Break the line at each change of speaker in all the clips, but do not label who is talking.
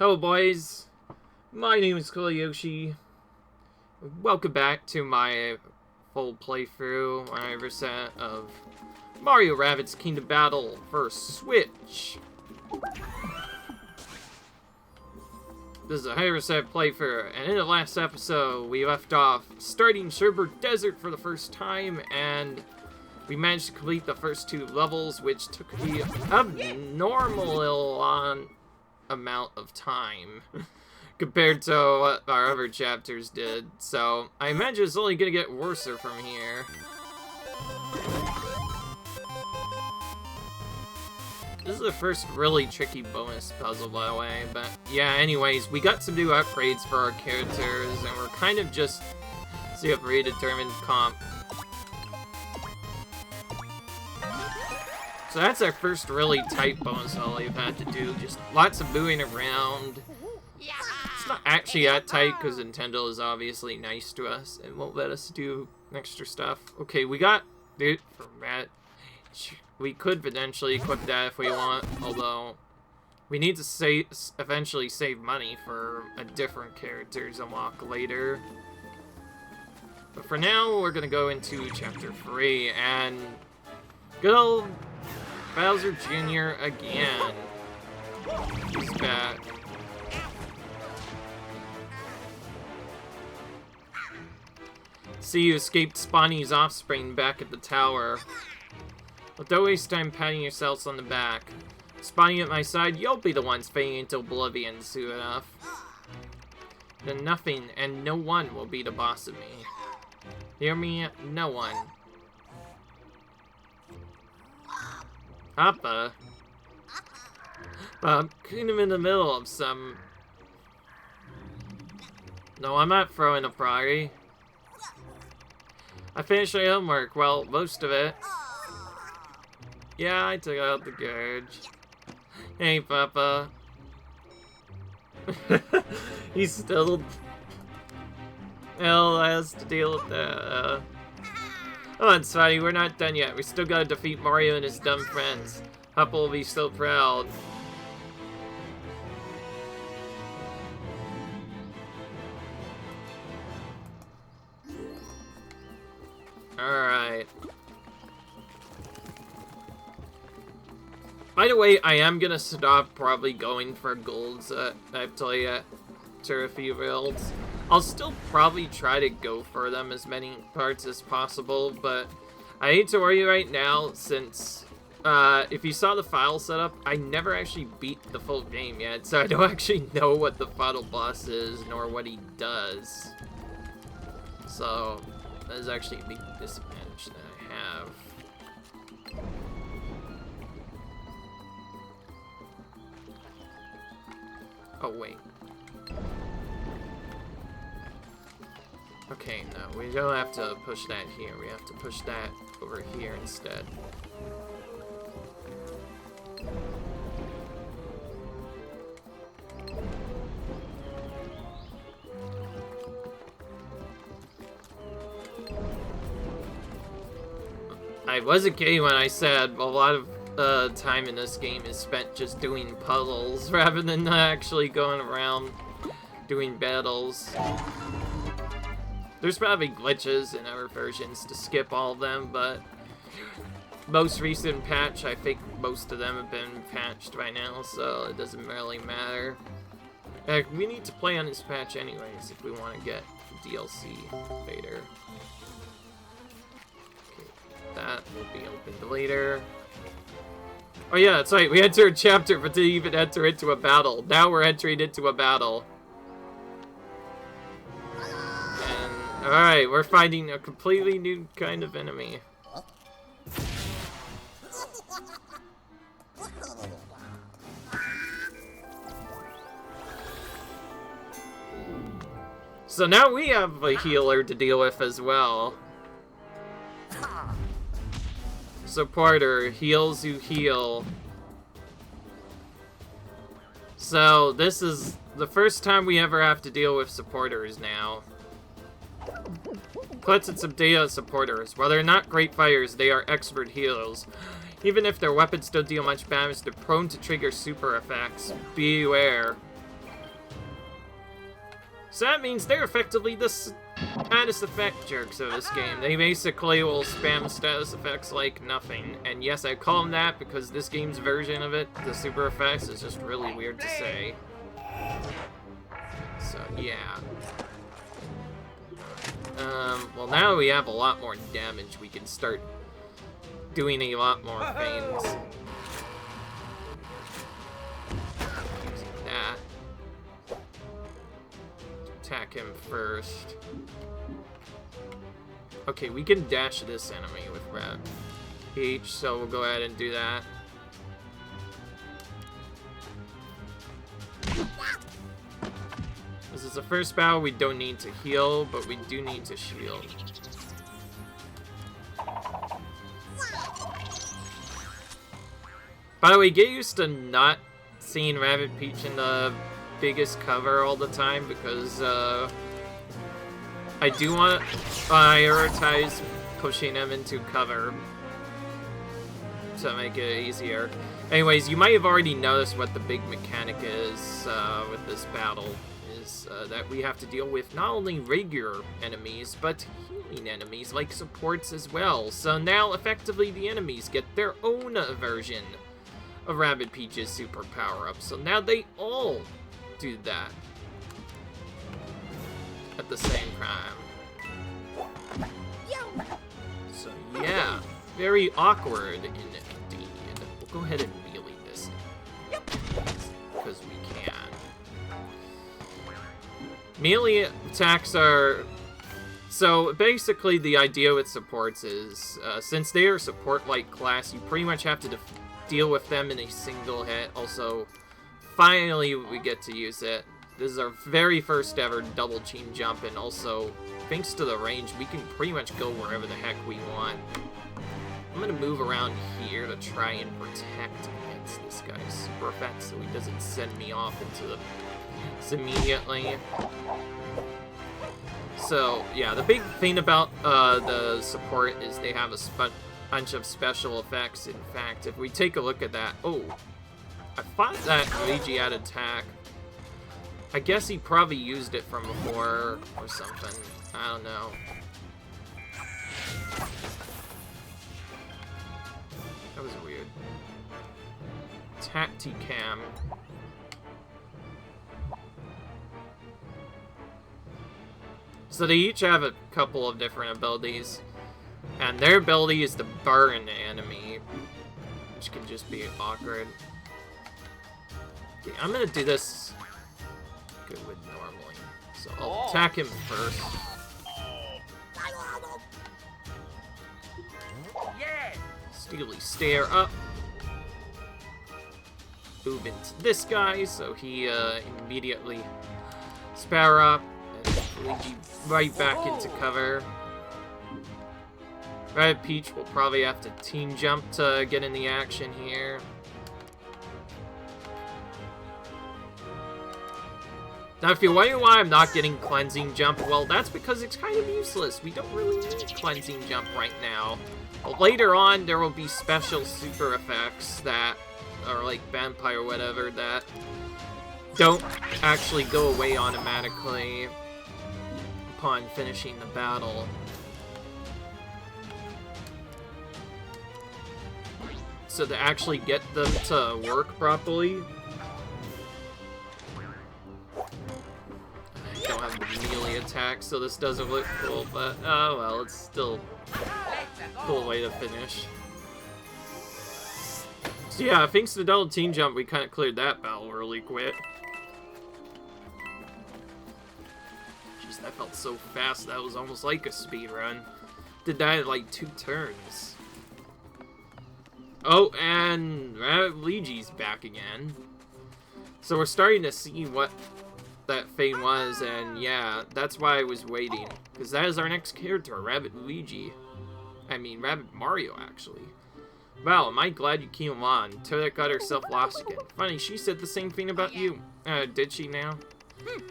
Hello boys, my name is Koyoshi. Welcome back to my full playthrough, my reset of Mario Rabbids Kingdom Battle for Switch. This is a high reset playthrough, and in the last episode we left off starting Sherbert Desert for the first time, and we managed to complete the first two levels, which took the abnormal long amount of time compared to what our other chapters did. So I imagine it's only gonna get worse from here. This is the first really tricky bonus puzzle, by the way, but yeah, anyways, we got some new upgrades for our characters, and we're kind of just see a predetermined comp. So that's our first really tight bonus all we've had to do. Just lots of moving around. It's not actually that tight because Nintendo is obviously nice to us and won't let us do extra stuff. Okay, we got dude for Matt. We could potentially equip that if we want, although we need to eventually save money for a different character's unlock later. But for now, we're gonna go into Chapter 3 and good old Bowser Jr. again. He's back. See, you escaped Spawny's offspring back at the tower. But don't waste time patting yourselves on the back. Spawny at my side, you'll be the ones fading into oblivion soon enough. Then nothing and no one will be the boss of me. Hear me? No one. Appa. I'm kind of in the middle of some... No, I'm not throwing a party. I finished my homework, well, most of it. Yeah, I took out the garbage. Hey, Papa. He's still... Hell, has to deal with that, Come on, Spotty, we're not done yet. We still gotta defeat Mario and his dumb friends. Hoppa will be so proud. Alright. By the way, I am gonna stop probably going for golds I've told you after a few builds. I'll still probably try to go for them as many parts as possible, but I hate to worry right now since if you saw the file setup, I never actually beat the full game yet, so I don't actually know what the final boss is nor what he does. So that is actually a big disadvantage that I have. Oh wait. Okay, no, we don't have to push that here. We have to push that over here instead. I wasn't kidding when I said a lot of time in this game is spent just doing puzzles rather than actually going around doing battles. There's probably glitches in other versions to skip all of them, but most recent patch, I think most of them have been patched by now, so it doesn't really matter. We need to play on this patch anyways if we want to get DLC later. Okay, that will be opened later. Oh yeah, that's right, we entered a chapter but didn't even enter into a battle. Now we're entering into a battle. Alright, we're finding a completely new kind of enemy. So now we have a healer to deal with as well. Supporter, heals you heal. So this is the first time we ever have to deal with supporters now. Let's get some data on supporters. While they're not great fighters, they are expert healers. Even if their weapons don't deal much damage, they're prone to trigger super effects. Beware. So that means they're effectively the status effect jerks of this game. They basically will spam status effects like nothing. And yes, I call them that because this game's version of it, the super effects, is just really weird to say. So, yeah. Well, now we have a lot more damage. We can start doing a lot more things. Using that. Attack him first. Okay, we can dash this enemy with Rabbids, so we'll go ahead and do that. This is the first battle. We don't need to heal, but we do need to shield. By the way, get used to not seeing Rabbid Peach in the biggest cover all the time, because I do want to prioritize pushing him into cover to make it easier. Anyways, you might have already noticed what the big mechanic is with this battle. That we have to deal with not only regular enemies, but healing enemies, like supports as well. So now, effectively, the enemies get their own version of Rabbid Peach's super power-up. So now they all do that at the same time. So yeah, very awkward indeed. We'll go ahead and melee this because we can. Melee attacks are... So, basically, the idea with supports is, since they are support-like class, you pretty much have to deal with them in a single hit. Also, finally, we get to use it. This is our very first ever double chain jump, and also, thanks to the range, we can pretty much go wherever the heck we want. I'm gonna move around here to try and protect against this guy's super effect so he doesn't send me off into the... immediately. So, yeah, the big thing about the support is they have a bunch of special effects. In fact, if we take a look at that... Oh, I thought that Luigi had attack. I guess he probably used it from before or something. I don't know. That was weird. Tacticam. So they each have a couple of different abilities, and their ability is to burn the enemy, which can just be awkward. Okay, I'm gonna do this good with normally, so I'll attack him first. Steely stare up. Move into this guy, so he immediately spare up. Luigi right back into cover. Rabbid Peach will probably have to team jump to get in the action here. Now, if you're wondering why I'm not getting Cleansing Jump, well, that's because it's kind of useless. We don't really need Cleansing Jump right now. But later on, there will be special super effects that are like Vampire or whatever that don't actually go away automatically upon finishing the battle. So to actually get them to work properly, I don't have the melee attack, so this doesn't look cool, but oh well, it's still a cool way to finish. So yeah, thanks to the double team jump, we kind of cleared that battle really quick. Jeez, that felt so fast, that was almost like a speed run. Did that in like 2 turns. Oh, and Luigi's back again. So we're starting to see what that thing was, and yeah, that's why I was waiting. Because that is our next character, Rabbid Luigi. I mean, Rabbid Mario, actually. Wow, am I glad you came on. Toadette got herself lost again. Funny, she said the same thing about you. Did she now?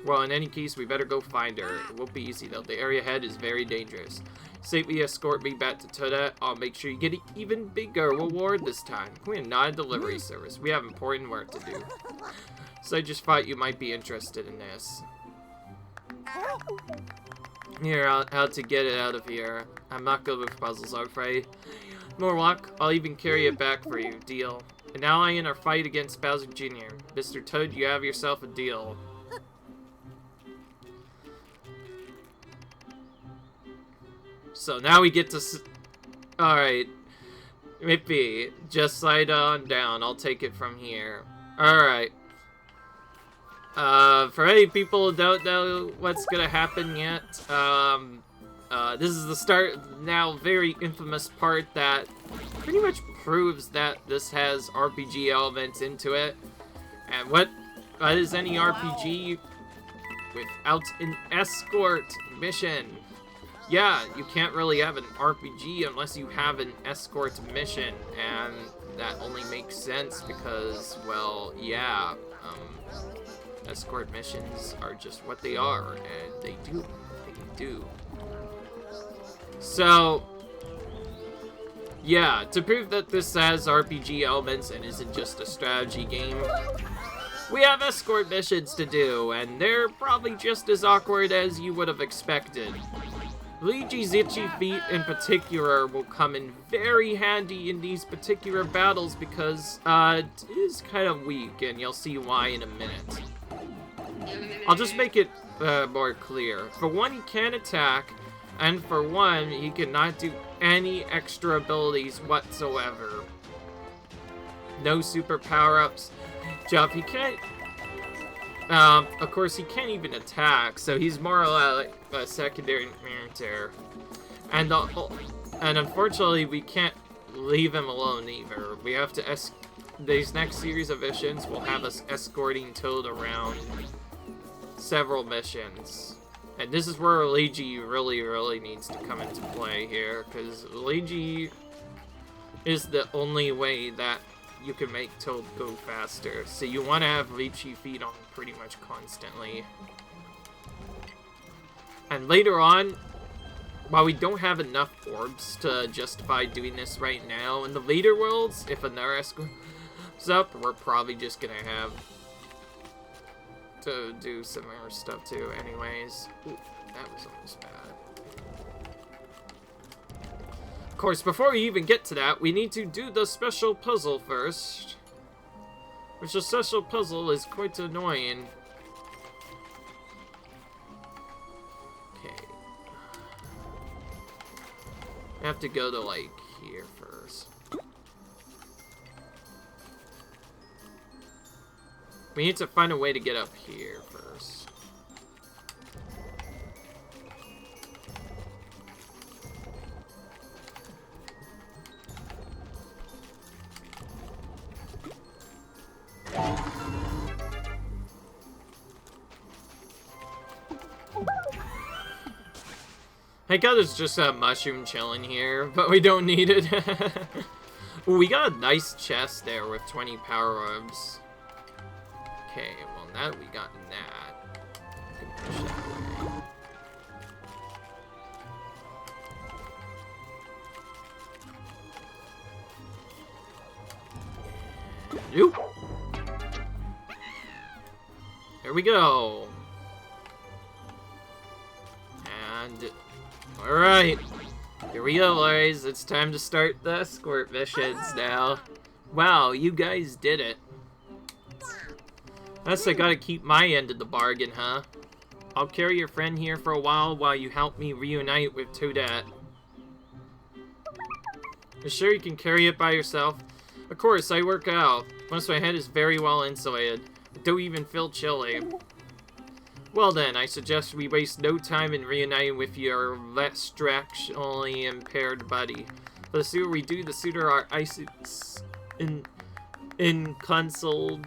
Well, in any case, we better go find her. It won't be easy, though. The area ahead is very dangerous. Safely escort me back to Toadette. I'll make sure you get an even bigger reward this time. We're not a delivery service. We have important work to do. So I just thought you might be interested in this. Here, how to get it out of here. I'm not good with puzzles, I'm afraid. More luck, I'll even carry it back for you. Deal. And now in our fight against Bowser Jr. Mr. Toad, you have yourself a deal. So now we get to... Alright. Mippy, just slide on down. I'll take it from here. Alright. For any people who don't know what's gonna happen yet, this is the start, now very infamous part that pretty much proves that this has RPG elements into it. And what is any RPG without an escort mission? Yeah, you can't really have an RPG unless you have an escort mission, and that only makes sense because, well, yeah, escort missions are just what they are, and they do. So, yeah, to prove that this has RPG elements and isn't just a strategy game, we have escort missions to do, and they're probably just as awkward as you would have expected. Luigi's itchy feet in particular will come in very handy in these particular battles because it is kind of weak, and you'll see why in a minute. I'll just make it more clear. For one, he can attack, and for one, he cannot do any extra abilities whatsoever. No super power-ups. Jump, he can't... of course, he can't even attack, so he's more or less like a secondary military. And unfortunately, we can't leave him alone either. We have to these next series of missions will have us escorting Toad around several missions. And this is where Luigi really needs to come into play here, because Luigi is the only way that you can make Toad go faster. So you want to have Luigi feet on pretty much constantly. And later on, while we don't have enough orbs to justify doing this right now, in the later worlds, if another escort is up, we're probably just gonna have to do some more stuff too. Anyways, ooh, that was almost bad. Of course, before we even get to that, we need to do the special puzzle first. Which the special puzzle is quite annoying. Okay. I have to go to, like, here first. We need to find a way to get up here first. I got there's just a mushroom chilling here, but we don't need it. Ooh, we got a nice chest there with 20 power orbs. Okay, well now that we got that, we can push that away. Nope. There we go. And alright. Here we go, boys. It's time to start the escort missions now. Wow, you guys did it. Guess I gotta keep my end of the bargain, huh? I'll carry your friend here for a while you help me reunite with Toadette. You sure you can carry it by yourself? Of course, I work out. Once my head is very well insulated. I don't even feel chilly. Well then, I suggest we waste no time in reuniting with your less structurally impaired buddy. But the sooner we do, the sooner our Isaacs in Constelli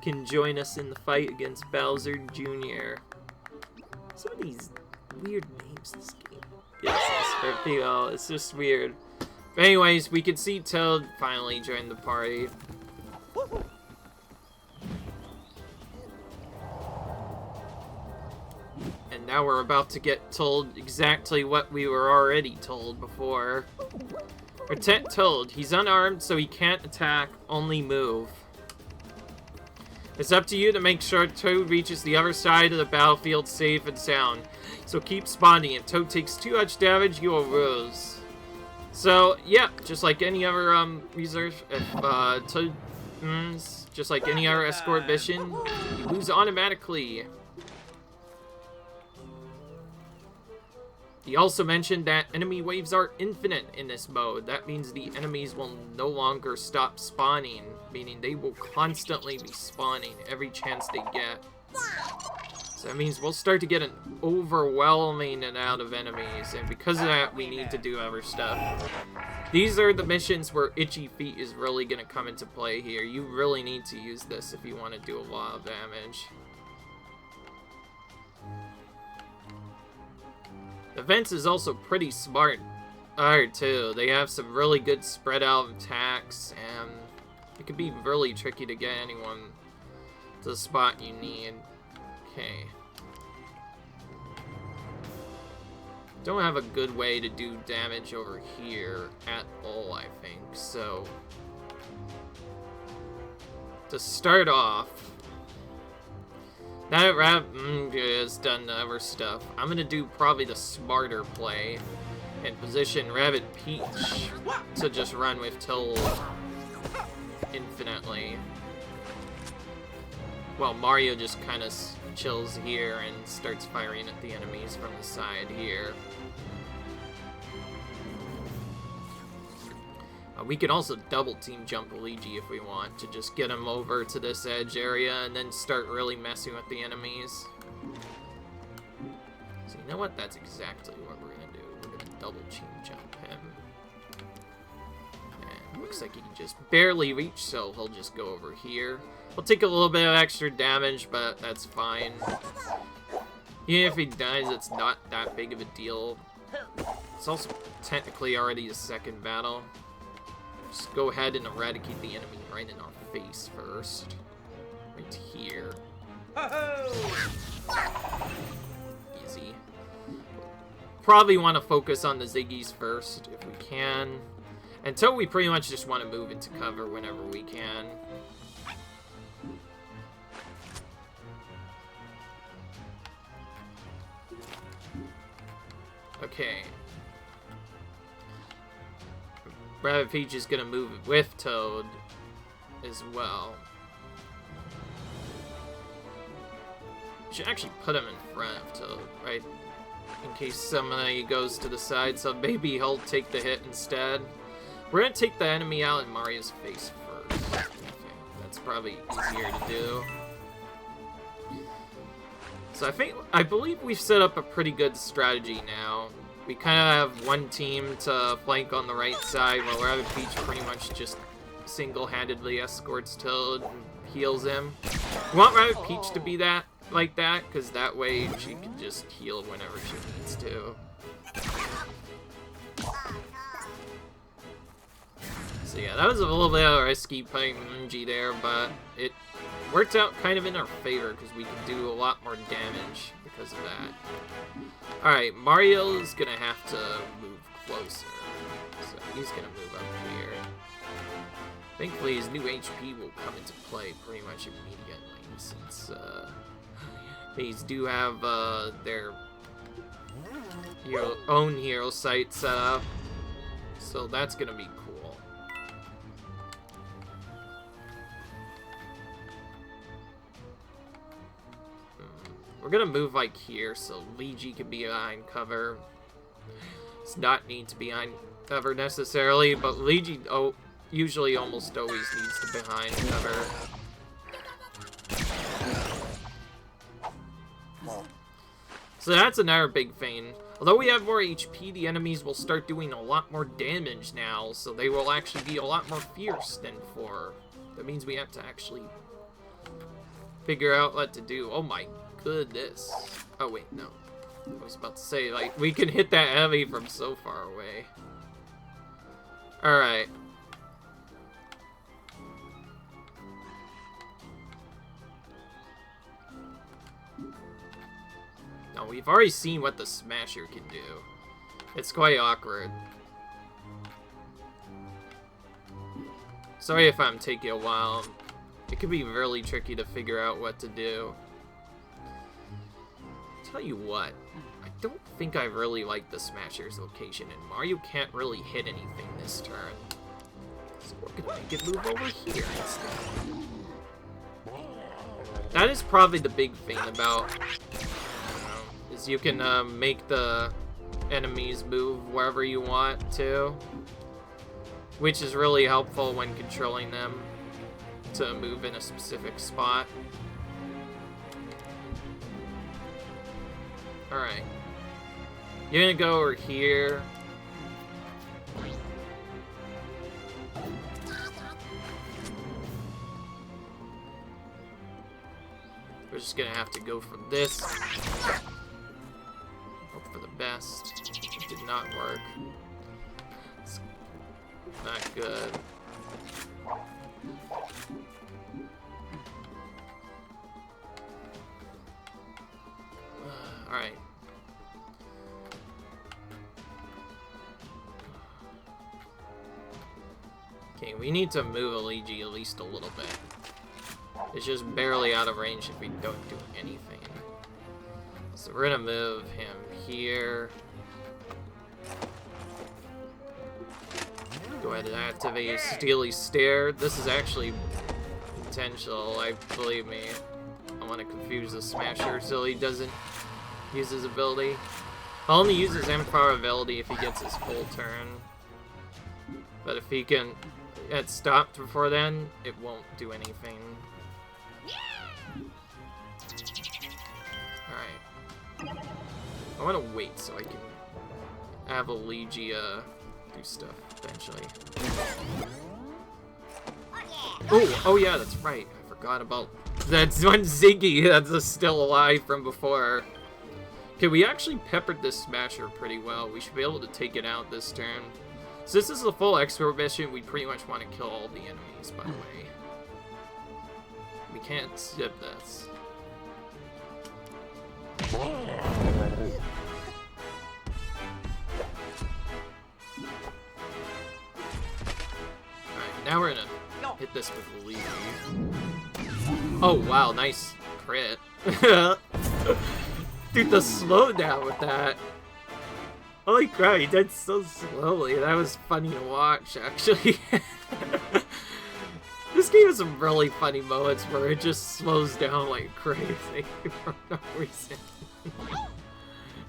can join us in the fight against Bowser Jr. Some of these weird names this game gives us for people, it's just weird. But anyways, we can see Toad finally join the party. And now we're about to get told exactly what we were already told before. Protect Toad. He's unarmed, so he can't attack, only move. It's up to you to make sure Toad reaches the other side of the battlefield safe and sound. So keep spawning. If Toad takes too much damage, you will lose. So, yeah, just like any other research, if Toad, just like any other escort mission, you lose automatically. He also mentioned that enemy waves are infinite in this mode. That means the enemies will no longer stop spawning, meaning they will constantly be spawning every chance they get. So that means we'll start to get an overwhelming amount of enemies, and because of that, we need to do other stuff. These are the missions where Itchy Feet is really going to come into play here. You really need to use this if you want to do a lot of damage. The Vents is also pretty smart too. They have some really good spread out attacks, and it can be really tricky to get anyone to the spot you need. Okay. Don't have a good way to do damage over here at all, I think, so to start off, now that Rabbids has done other stuff, I'm gonna do probably the smarter play and position Rabbid Peach to just run with Toad infinitely. While Mario just kind of chills here and starts firing at the enemies from the side here. We can also double team jump Luigi if we want to just get him over to this edge area and then start really messing with the enemies. So you know what? That's exactly what we're gonna do. We're gonna double team jump him. And looks like he can just barely reach, so he'll just go over here. He'll take a little bit of extra damage, but that's fine. Even if he dies, it's not that big of a deal. It's also technically already the second battle. Just go ahead and eradicate the enemy right in our face first. Right here. Easy. Probably want to focus on the Ziggies first, if we can. Until we pretty much just want to move into cover whenever we can. Okay. Rabbid Peach is gonna move with Toad as well. Should actually put him in front of Toad, right? In case somebody goes to the side, so maybe he'll take the hit instead. We're gonna take the enemy out in Mario's face first. Okay, that's probably easier to do. So I believe we've set up a pretty good strategy now. We kind of have one team to flank on the right side, while Rabbid Peach pretty much just single-handedly escorts Toad and heals him. We want Rabbid Peach to be like that, because that way she can just heal whenever she needs to. So yeah, that was a little bit of a risky playing Luigi there, but it worked out kind of in our favor, because we can do a lot more damage because of that. Alright, Mario's gonna have to move closer, so he's gonna move up here. Thankfully, his new HP will come into play pretty much immediately, since these do have their own hero site set up, so that's gonna be cool. We're gonna move like here, so Luigi can be behind cover. Does not need to be behind cover necessarily, but Luigi usually almost always needs to be behind cover. So that's another big thing. Although we have more HP, the enemies will start doing a lot more damage now, so they will actually be a lot more fierce than before. That means we have to actually figure out what to do. Oh my goodness. Oh wait, no. I was about to say, like, we can hit that enemy from so far away. Alright. Now, we've already seen what the Smasher can do. It's quite awkward. Sorry if I'm taking a while. It can be really tricky to figure out what to do. Tell you what, I don't think I really like the Smasher's location, and Mario can't really hit anything this turn. So we're gonna make it move over here instead. That is probably the big thing about, is you can make the enemies move wherever you want to, which is really helpful when controlling them to move in a specific spot. Alright. You're gonna go over here. We're just gonna have to go for this. Hope for the best. It did not work. It's not good. Alright. Okay, we need to move Luigi at least a little bit. It's just barely out of range if we don't do anything. So we're gonna move him here. Go ahead and activate Steely Stare. This is actually intentional, believe me. I want to confuse the Smasher so he doesn't use his ability. I'll only use his Empower ability if he gets his full turn. But if he can get stopped before then, it won't do anything. Alright. I want to wait so I can have Luigi do stuff eventually. Oh yeah, that's right. I forgot about that's one Ziggy that's still alive from before. Okay, we actually peppered this Smasher pretty well. We should be able to take it out this turn. So this is the full expert mission. We pretty much want to kill all the enemies, by the way. We can't skip this. Alright, now we're gonna hit this with Luigi. Oh wow, nice crit. Dude, the slowdown with that. Holy crap, he did so slowly. That was funny to watch, actually. This game has some really funny moments where it just slows down like crazy for no reason.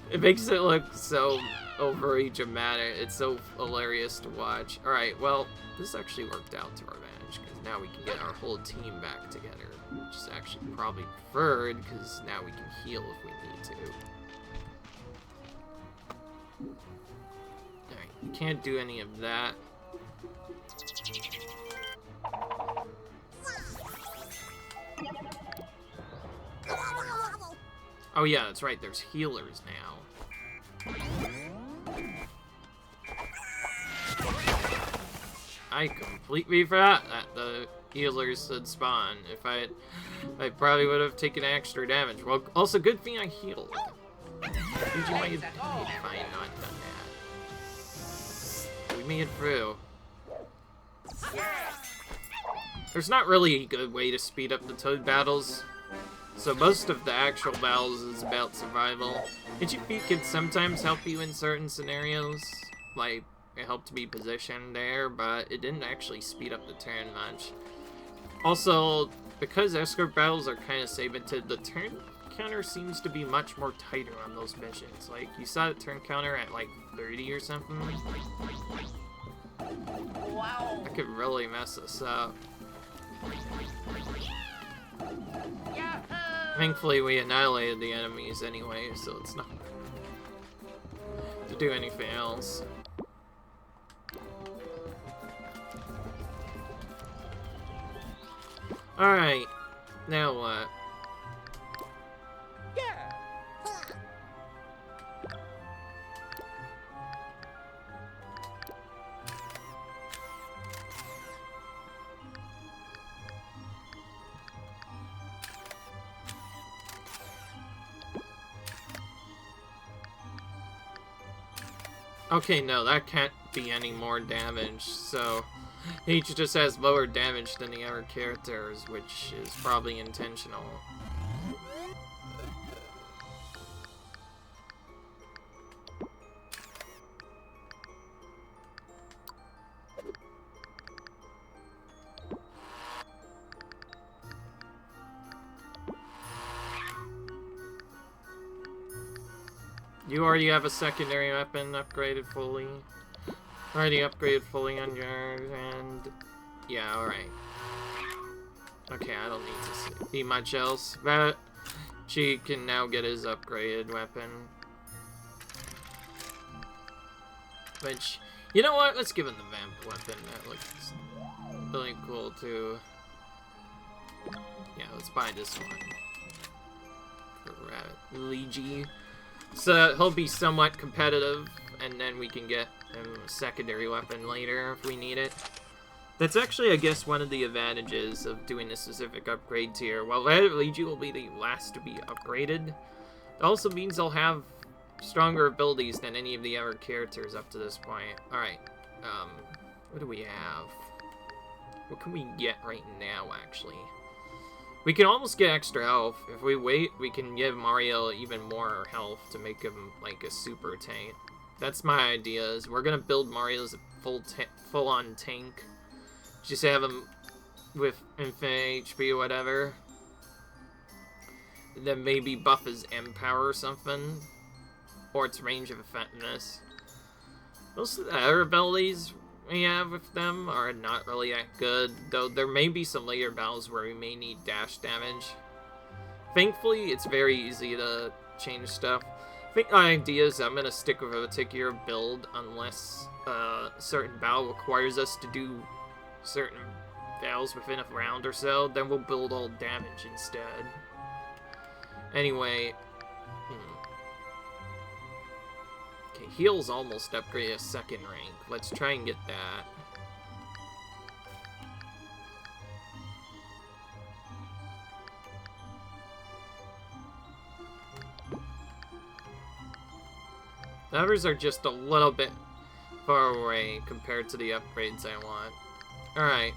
It makes it look so overly dramatic. It's so hilarious to watch. Alright, well, this actually worked out to our advantage, because now we can get our whole team back together. Which is actually probably preferred, because now we can heal if we need to. Alright, you can't do any of that. Oh yeah, that's right, there's healers now. I completely forgot that the healers would spawn. If I probably would have taken extra damage. Well, also good thing I healed. Dude, you might have died if I had not done that. We made it through. There's not really a good way to speed up the Toad battles. So most of the actual battles is about survival. HP can sometimes help you in certain scenarios. Like, it helped me position there, but it didn't actually speed up the turn much. Also, because escort battles are kind of segmented, the turn counter seems to be much more tighter on those missions. Like, you saw the turn counter at like 30 or something. Wow. That could really mess us up. Thankfully, we annihilated the enemies anyway, so it's not to do anything else. Alright, now what? Okay, no, that can't be any more damage, so Each just has lower damage than the other characters, which is probably intentional. You already have a secondary weapon upgraded fully. Already upgraded fully on yours, and yeah, alright. Okay, I don't need to see much else. But she can now get his upgraded weapon. Which, you know what? Let's give him the vamp weapon. That looks really cool too. Yeah, let's buy this one. For Rabbids. So he'll be somewhat competitive, and then we can get him a secondary weapon later if we need it. That's actually, I guess, one of the advantages of doing the specific upgrade tier. While Rabbids will be the last to be upgraded, it also means they'll have stronger abilities than any of the other characters up to this point. Alright, what do we have? What can we get right now, actually? We can almost get extra health. If we wait, we can give Mario even more health to make him like a super tank. That's my idea, is we're gonna build Mario as a full-on tank. Just have him with infinite HP or whatever. And then maybe buff his M power or something. Or its range of effectiveness. Most of the other abilities we have with them are not really that good, though there may be some later battles where we may need dash damage. Thankfully, it's very easy to change stuff. I think my idea is I'm going to stick with a particular build unless a certain battle requires us to do certain battles within a round or so, then we'll build all damage instead. Anyway, okay, heal's almost upgraded a second rank. Let's try and get that. The others are just a little bit far away compared to the upgrades I want. Alright.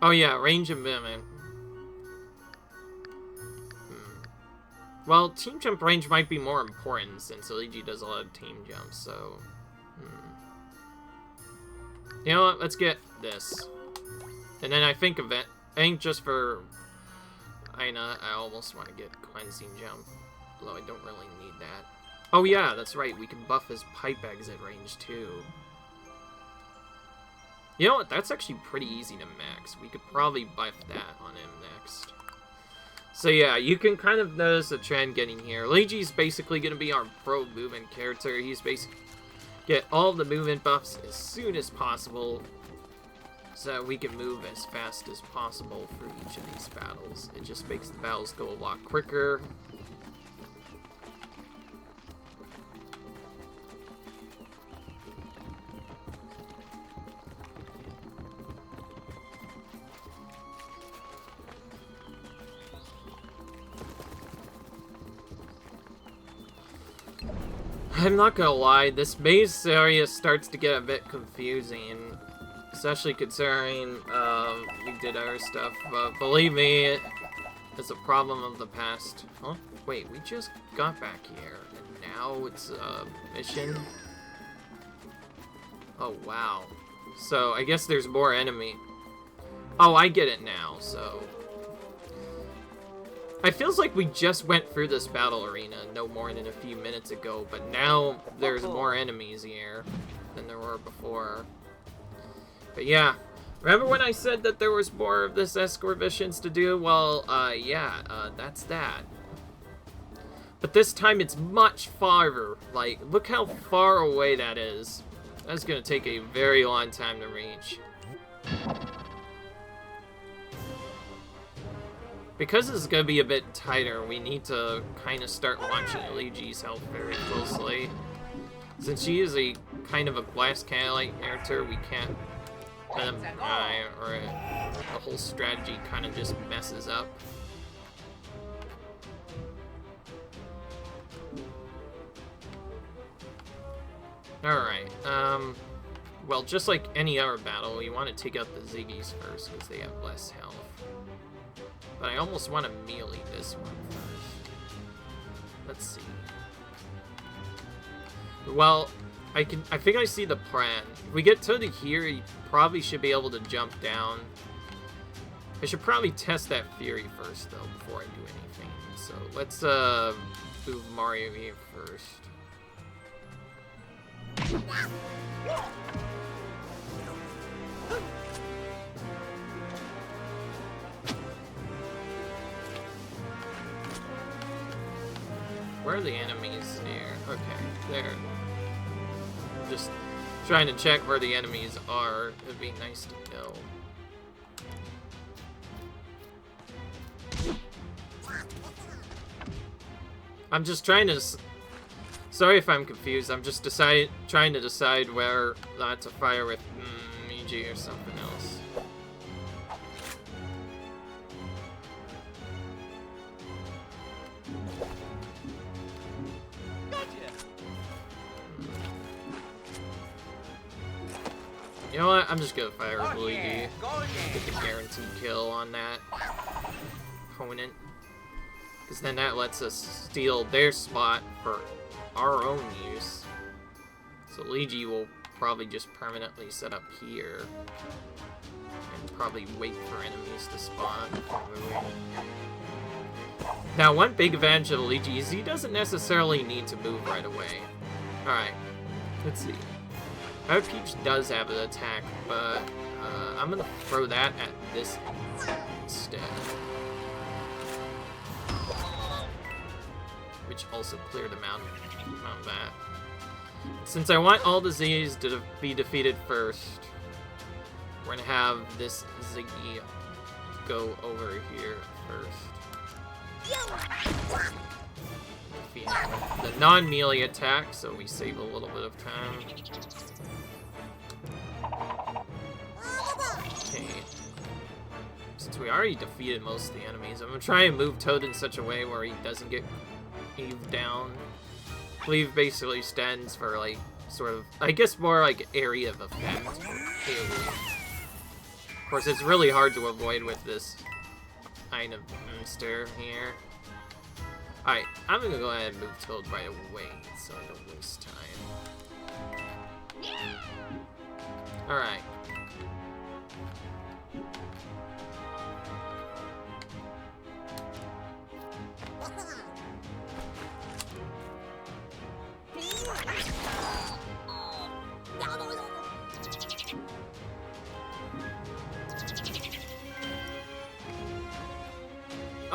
Oh yeah, range of movement. Well, team jump range might be more important since Luigi does a lot of team jumps, so... You know what, let's get this. And then I think just for Aina, I almost want to get cleansing jump. Although I don't really need that. Oh yeah, that's right, we can buff his pipe exit range too. You know what, that's actually pretty easy to max. We could probably buff that on him next. So yeah, you can kind of notice a trend getting here. Luigi's basically going to be our pro movement character. He's basically get all the movement buffs as soon as possible, so we can move as fast as possible for each of these battles. It just makes the battles go a lot quicker. I'm not gonna lie, this maze area starts to get a bit confusing, especially considering we did other stuff, but believe me, it's a problem of the past. Huh? Wait, we just got back here, and now it's a mission? Oh, wow. So, I guess there's more enemy. Oh, I get it now, so... It feels like we just went through this battle arena no more than a few minutes ago, but now there's more enemies here than there were before. But yeah, remember when I said that there was more of this escort missions to do? Well, that's that. But this time it's much farther. Like, look how far away that is. That's gonna take a very long time to reach. Because it's going to be a bit tighter, we need to kind of start watching Luigi's health very closely. Since she is a kind of a glass cannon-like character, we can't or the whole strategy kind of just messes up. Alright, well, just like any other battle, you want to take out the Ziggies first, because they have less health. But I almost want to melee this one first. Let's see. Well, I think I see the plan. If we get to here, you probably should be able to jump down. I should probably test that Fury first, though, before I do anything. So, let's, move Mario here first. Where are the enemies here? Okay, there. Just trying to check where the enemies are. It'd be nice to know. I'm just trying to... Sorry if I'm confused. I'm just trying to decide where not to fire with Luigi or something else. You know what? I'm just gonna fire with Luigi. Get the guaranteed kill on that opponent. Because then that lets us steal their spot for our own use. So Luigi will probably just permanently set up here. And probably wait for enemies to spawn. Now, one big advantage of Luigi is he doesn't necessarily need to move right away. Alright, let's see. Our Peach does have an attack, but I'm gonna throw that at this instead. Which also cleared him out of that. Since I want all the Z's to be defeated first, we're gonna have this Ziggy go over here first. Defeat the non-melee attack, so we save a little bit of time. Okay. Since we already defeated most of the enemies, I'm gonna try and move Toad in such a way where he doesn't get Cleave down. Cleave basically stands for, like, sort of, I guess more like area of effect. Of course, it's really hard to avoid with this kind of monster here. Alright, I'm gonna go ahead and move Toad right away so I don't waste time. Alright.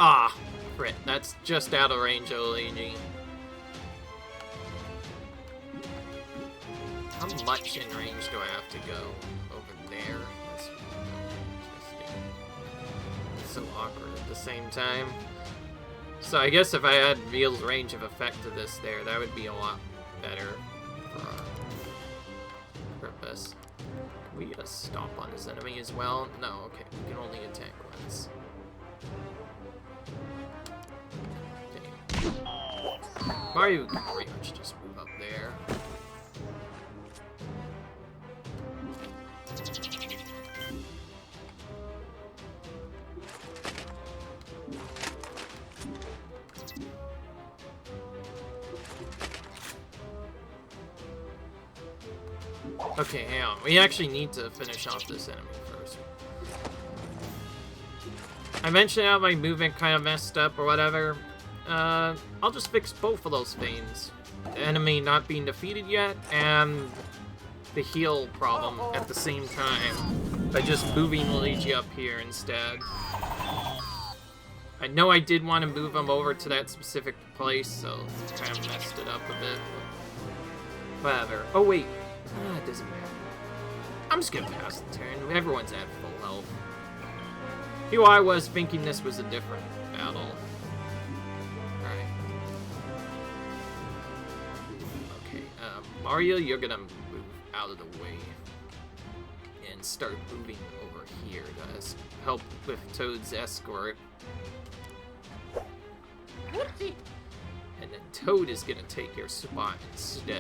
Ah, frick, that's just out of range, Luigi. How much in range do I have to go over there? That's interesting. It's so awkward at the same time. So I guess if I had real range of effect to this there, that would be a lot better for our purpose. Can we stomp on his enemy as well? No, okay, we can only attack once. Mario can pretty much just move up there. Okay, hang on. We actually need to finish off this enemy first. I mentioned how my movement kind of messed up or whatever. I'll just fix both of those things. The enemy not being defeated yet, and the heal problem at the same time, by just moving Luigi up here instead. I know I did want to move him over to that specific place, so it's kind of messed it up a bit. Whatever. Oh wait, it doesn't matter. I'm just gonna pass the turn. Everyone's at full health. Here I was thinking this was a different battle. Mario, you're gonna move out of the way. And and start moving over here to help with Toad's escort. And then Toad is gonna take your spot instead.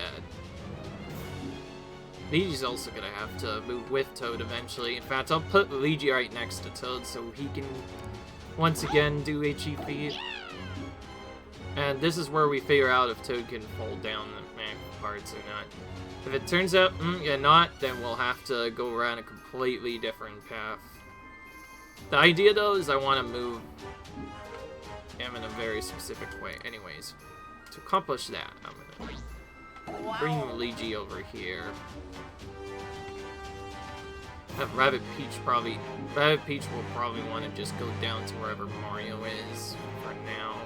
Luigi's also gonna have to move with Toad eventually. In fact, I'll put Luigi right next to Toad so he can once again do HE feat. And this is where we figure out if Toad can fall down the mech parts or not. If it turns out yeah, not, then we'll have to go around a completely different path. The idea though is I want to move him in a very specific way. Anyways, to accomplish that, I'm gonna bring Luigi over here. Have Rabbid Peach will probably want to just go down to wherever Mario is for now.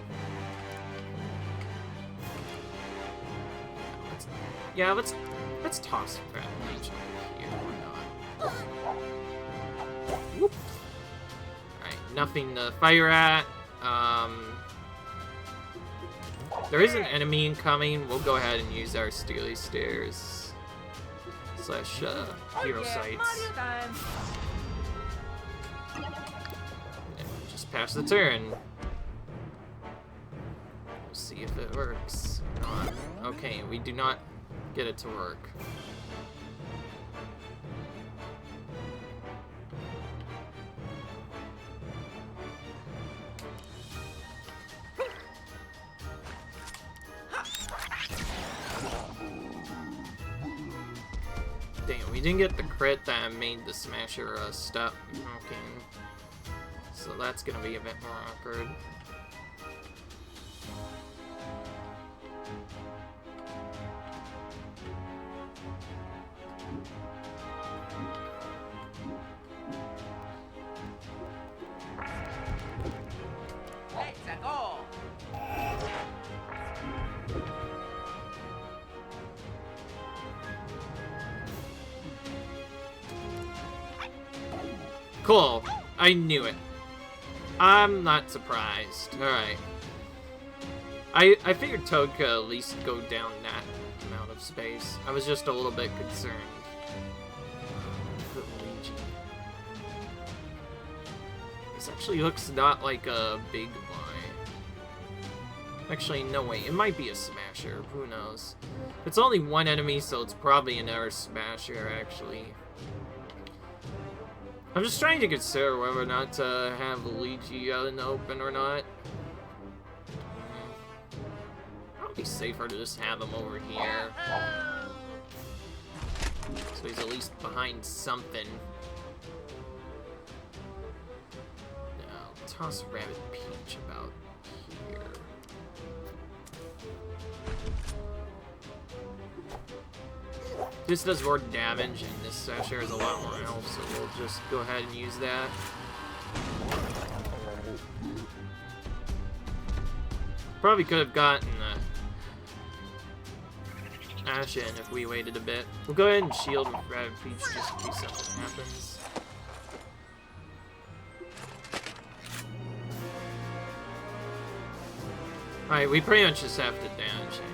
Let's toss Rabbid Peach over here or not. Whoop. Alright, nothing to fire at. There is an enemy incoming. We'll go ahead and use our Steely Stairs slash hero sights. And just pass the turn. We'll see if it works. Okay, we do not get it to work. Dang, we didn't get the crit that made the Smasher stop knocking. So that's gonna be a bit more awkward. Cool. I knew it. I'm not surprised. Alright. I figured Toad could at least go down that amount of space. I was just a little bit concerned. Luigi. This actually looks not like a big boy. Actually, no way. It might be a Smasher. Who knows? It's only one enemy, so it's probably another Smasher, actually. I'm just trying to consider whether or not to have Luigi out in the open or not. Probably safer to just have him over here. So he's at least behind something. Now, toss Rabbid Peach about here. This does more damage, and this Smasher has a lot more health, so we'll just go ahead and use that. Probably could have gotten Ash in if we waited a bit. We'll go ahead and shield with Rabbid Peach just in case something happens. Alright, we pretty much just have to damage him.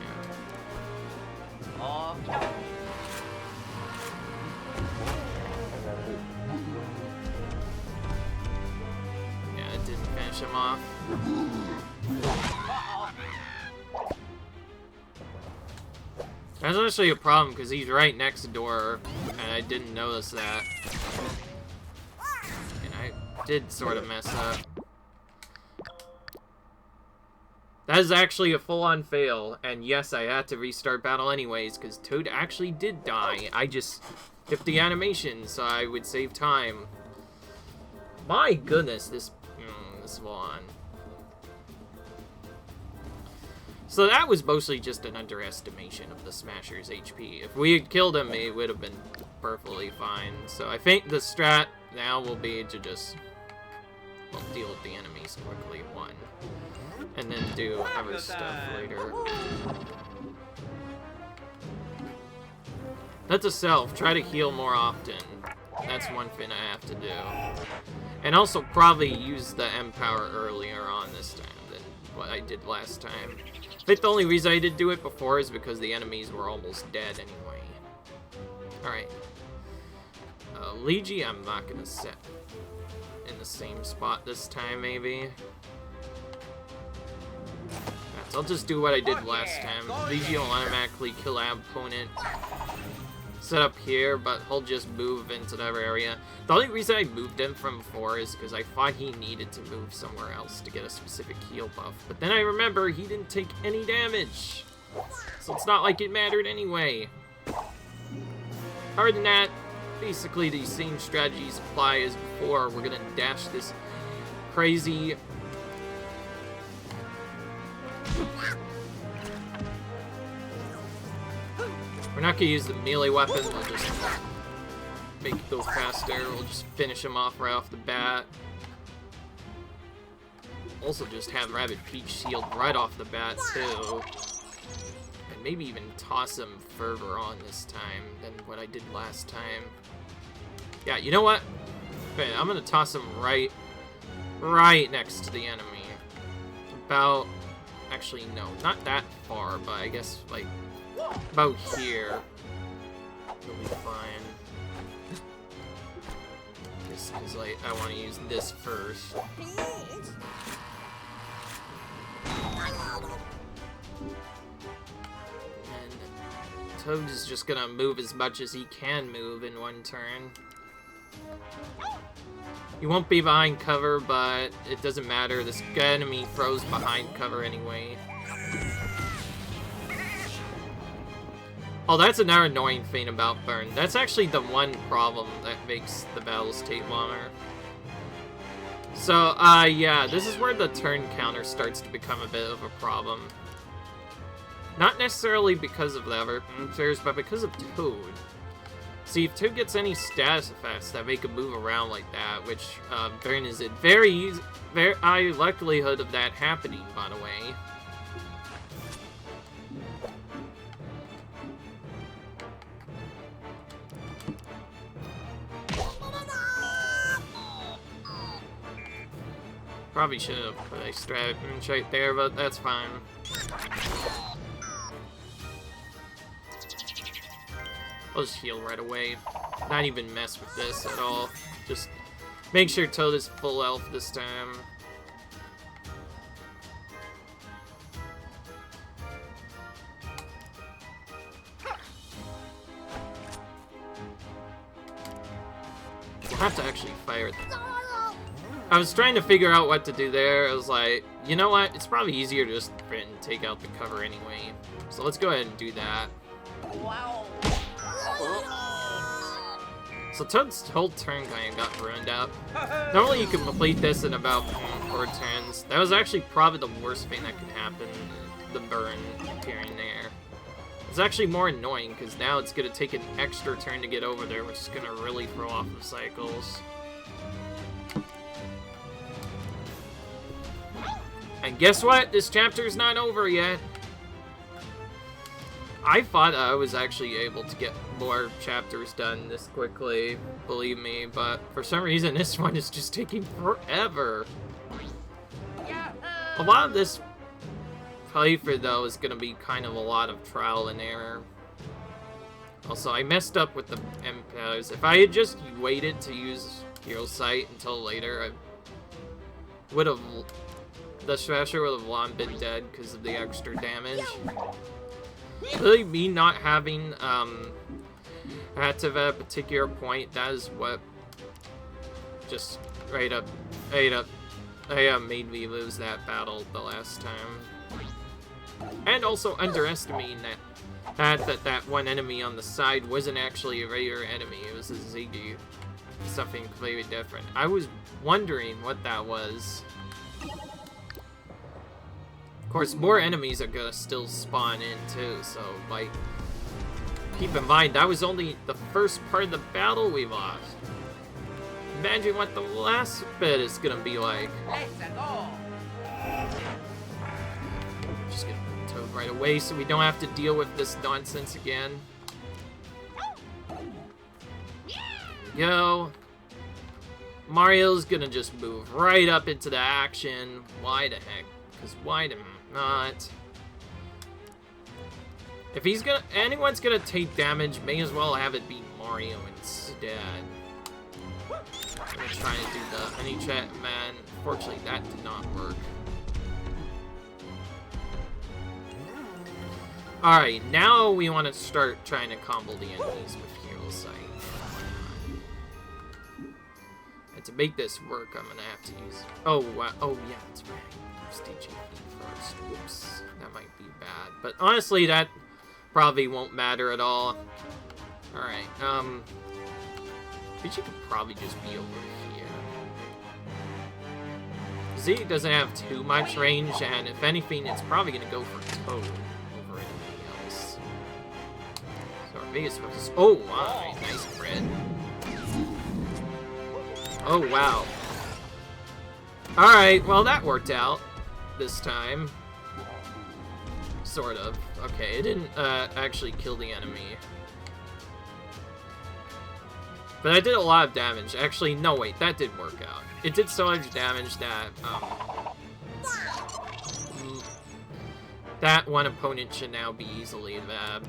Yeah, it didn't finish him off. That's actually a problem because he's right next door, and I didn't notice that. And I did sort of mess up. That is actually a full-on fail, and yes, I had to restart battle anyways, because Toad actually did die. I just skipped the animation so I would save time. My goodness, this one. So that was mostly just an underestimation of the Smasher's HP. If we had killed him, it would have been perfectly fine. So I think the strat now will be to just deal with the enemies quickly, one. And then do other stuff later. That's a self. Try to heal more often. That's one thing I have to do. And also probably use the M-Power earlier on this time than what I did last time. I think the only reason I did do it before is because the enemies were almost dead anyway. Alright. Luigi, I'm not gonna set in the same spot this time, maybe. So I'll just do what I did last time. Luigi will automatically kill our opponent. Set up here, but he'll just move into that area. The only reason I moved him from before is because I thought he needed to move somewhere else to get a specific heal buff. But then I remember he didn't take any damage. So it's not like it mattered anyway. Other than that, basically the same strategies apply as before. We're gonna dash this crazy... We're not gonna use the melee weapon, we'll just make it go faster. We'll just finish him off right off the bat. Also just have Rabbid Peach shield right off the bat too. And maybe even toss him further on this time than what I did last time. Yeah, you know what? Okay, I'm gonna toss him right next to the enemy. About, actually no, not that far, but I guess like about here. It'll be fine. Just because like I want to use this first. And Toad is just gonna move as much as he can move in one turn. You won't be behind cover, but it doesn't matter. This enemy throws behind cover anyway. Oh, that's another annoying thing about Burn. That's actually the one problem that makes the battles take longer. So, yeah, this is where the turn counter starts to become a bit of a problem. Not necessarily because of the other players, but because of Toad. See, if Toad gets any status effects that make him move around like that, which Burn is a very high likelihood of that happening, by the way. Probably should have put a strat right there, but that's fine. I'll just heal right away. Not even mess with this at all. Just make sure Toad is full health this time. We'll have to actually fire it. I was trying to figure out what to do there. I was like, you know what? It's probably easier to just print and take out the cover anyway. So let's go ahead and do that. Wow. So Toad's whole turn kind of got ruined out. Normally you can complete this in about 4 turns. That was actually probably the worst thing that could happen. The burn appearing there. It's actually more annoying because now it's going to take an extra turn to get over there, which is going to really throw off the cycles. And guess what? This chapter's not over yet. I thought I was actually able to get more chapters done this quickly, believe me, but for some reason this one is just taking forever. A lot of this playthrough, though, is going to be kind of a lot of trial and error. Also, I messed up with the empires. If I had just waited to use Hero Sight until later, I would have... The Thrasher would have long been dead because of the extra damage. Really, me not having active at a particular point, that is what just made me lose that battle the last time. And also underestimating that one enemy on the side wasn't actually a regular enemy, it was a Ziggy. Something completely different. I was wondering what that was. Of course, more enemies are gonna still spawn in too, so like, keep in mind that was only the first part of the battle we lost. Imagine what the last bit is gonna be like. Just gonna put Toad right away so we don't have to deal with this nonsense again. There we go. Mario's gonna just move right up into the action. Why the heck? Because why the not? If anyone's gonna take damage, may as well have it be Mario instead. I'm trying to do the honey chat, man. Unfortunately, that did not work. Alright, now we want to start trying to combo the enemies with Hero Sight. And to make this work, I'm gonna have to use... Oh, wow. Oh, yeah, that's right. Use DGP first. Whoops. That might be bad. But honestly, that probably won't matter at all. Alright, Peachy could probably just be over here. Z doesn't have too much range, and if anything, it's probably gonna go for Toad over anything else. So our biggest focus... Oh, wow, nice crit. Oh, wow. Alright, well, that worked out this time. Sort of. Okay, it didn't actually kill the enemy. But I did a lot of damage. Actually, no, wait, that did work out. It did so much damage that, that one opponent should now be easily vabbed.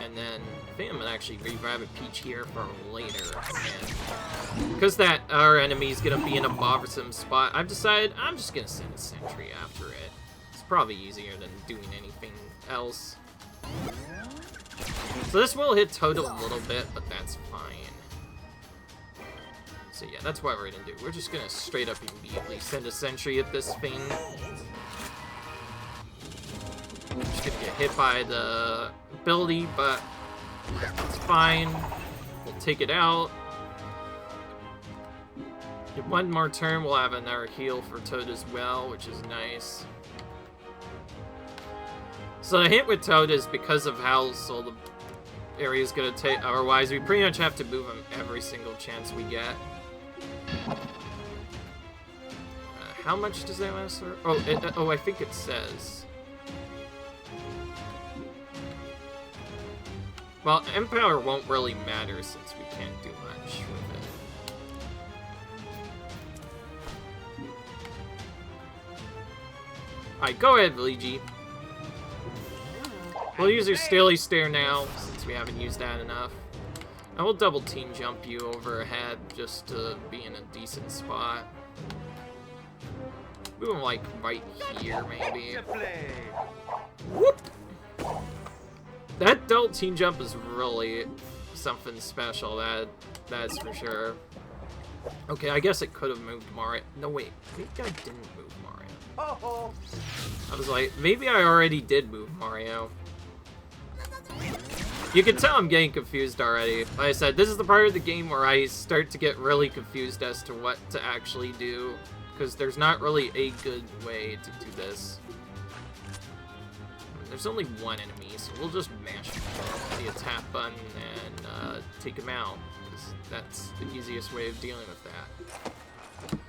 And then, I think I'm gonna actually revive a Peach here for later. And because that our enemy's gonna be in a bothersome spot, I've decided I'm just gonna send a sentry after it. It's probably easier than doing anything else. So this will hit Toad a little bit, but that's fine. So yeah, that's what we're gonna do. We're just gonna straight up immediately send a sentry at this thing. Just gonna get hit by the ability, but it's fine. We'll take it out. In one more turn, we'll have another heal for Toad as well, which is nice. So the hint with Toad is because of how so the area's gonna take. Otherwise, we pretty much have to move him every single chance we get. How much does that last? Oh, oh, I think it says. Well, Empower won't really matter since we can't do much with it. Alright, go ahead, Luigi. We'll use your Steely Stare now, since we haven't used that enough. I will double team jump you over ahead just to be in a decent spot. Move him like right here, maybe. Whoop! That double team jump is really something special, that's for sure. Okay, I guess it could have moved Mario. No, wait, maybe I didn't move Mario. I was like, maybe I already did move Mario. You can tell I'm getting confused already. Like I said, this is the part of the game where I start to get really confused as to what to actually do, because there's not really a good way to do this. There's only one enemy, so we'll just mash the attack button and take him out, because that's the easiest way of dealing with that.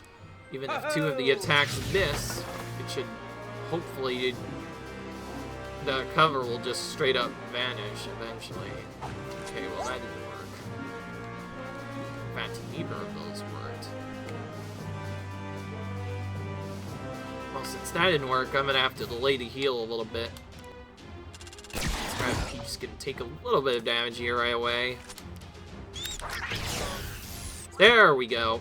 Even if two of the attacks miss, it should hopefully... the cover will just straight up vanish eventually. Okay, well that didn't work. In fact, neither of those worked. Well, since that didn't work, I'm gonna have to delay the heal a little bit. Peach's gonna take a little bit of damage here right away. There we go.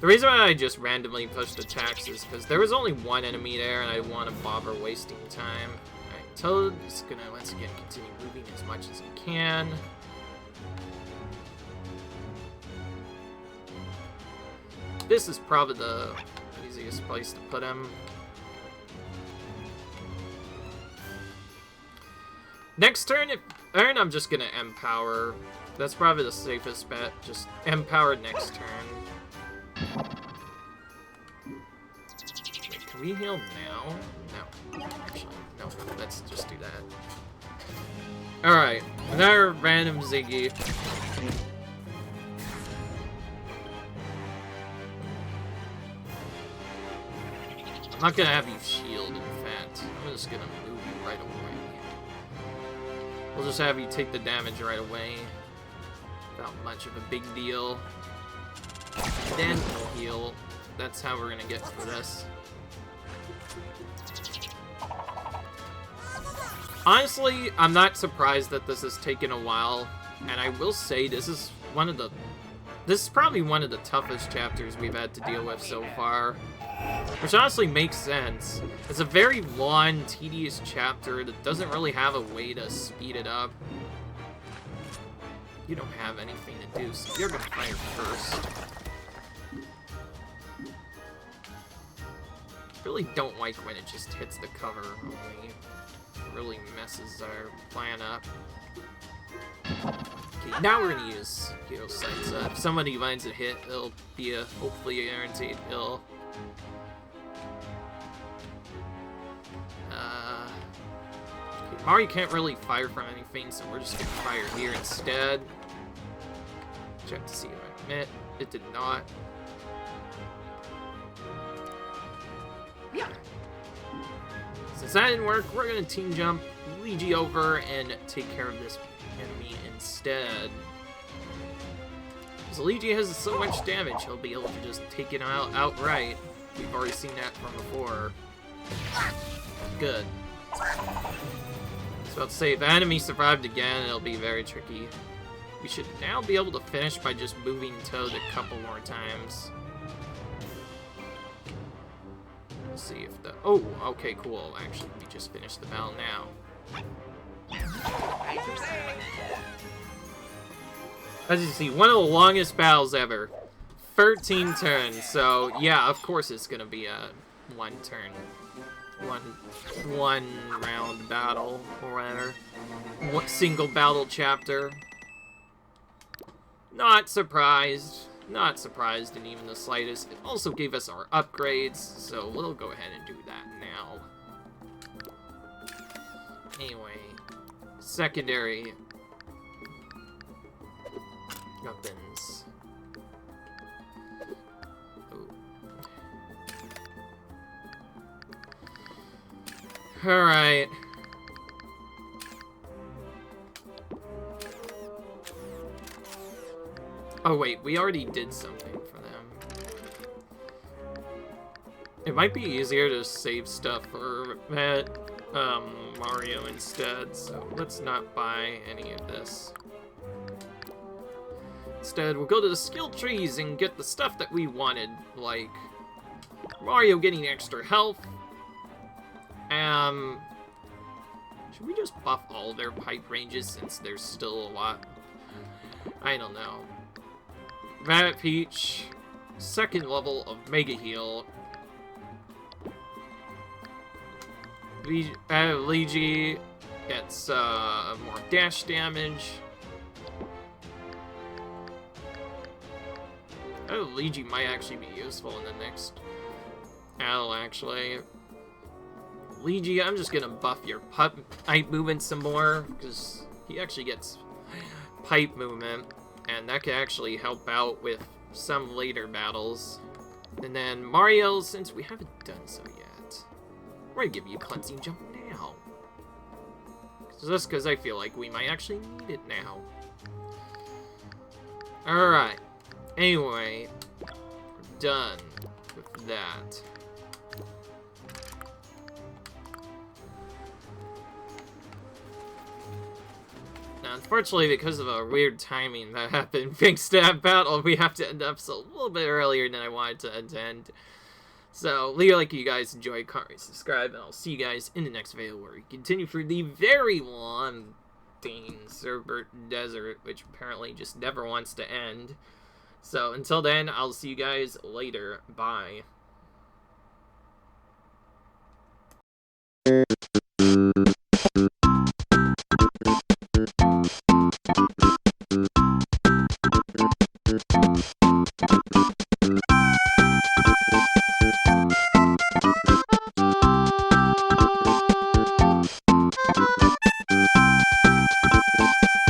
The reason why I just randomly pushed attacks is because there was only one enemy there and I didn't want to bother wasting time. Alright, Toad's gonna once again continue moving as much as he can. This is probably the easiest place to put him. Next turn, I'm just gonna Empower. That's probably the safest bet. Just Empower next turn. Wait, can we heal now? No. Actually, no. Let's just do that. Alright, another random Ziggy. I'm not gonna have you shield, in fact. I'm just gonna move you right away. We'll just have you take the damage right away. Without much of a big deal. Then we'll heal. That's how we're gonna get through this. Honestly, I'm not surprised that this has taken a while. And I will say this is one of the This is probably one of the toughest chapters we've had to deal with so far. Which honestly makes sense. It's a very long, tedious chapter that doesn't really have a way to speed it up. You don't have anything to do, so you're gonna fire first. Really don't like when it just hits the cover only. It really messes our plan up. Okay, now we're gonna use Hero Sights. If somebody finds a hit, it'll be a hopefully a guaranteed kill. Okay, Mario can't really fire from anything, so we're just gonna fire here instead. Check to see if I hit. It did not. Since that didn't work, we're gonna team jump Luigi over and take care of this enemy instead. Because Luigi has so much damage, he'll be able to just take it out outright. We've already seen that from before. Good. I was about to say, if the enemy survived again, it'll be very tricky. We should now be able to finish by just moving Toad a couple more times. Let's see if the... Oh, okay, cool. Actually, we just finished the battle now. As you see, one of the longest battles ever. 13 turns, so yeah, of course it's gonna be a one round battle, or whatever. One single battle chapter. Not surprised. Not surprised in even the slightest. It also gave us our upgrades, so we'll go ahead and do that now. Anyway, secondary weapons. Oh. Alright. Oh wait, we already did something for them. It might be easier to save stuff for Mario instead, so let's not buy any of this. Instead, we'll go to the skill trees and get the stuff that we wanted, like Mario getting extra health. Should we just buff all their pipe ranges since there's still a lot? I don't know. Rabbit Peach, second level of Mega Heal. Luigi gets more dash damage. Oh, Luigi might actually be useful in the next battle, actually. Luigi, I'm just gonna buff your pipe movement some more, because he actually gets pipe movement. And that could actually help out with some later battles. And then Mario, since we haven't done so yet, we're gonna give you a cleansing jump now. Just because I feel like we might actually need it now. Alright. Anyway, we're done with that. Now, unfortunately, because of a weird timing that happened thanks to that battle, we have to end up a little bit earlier than I wanted to end. So, leave a like if you guys enjoyed, comment, subscribe, and I'll see you guys in the next video where we continue through the very long Cerbert Desert, which apparently just never wants to end. So, until then, I'll see you guys later. Bye.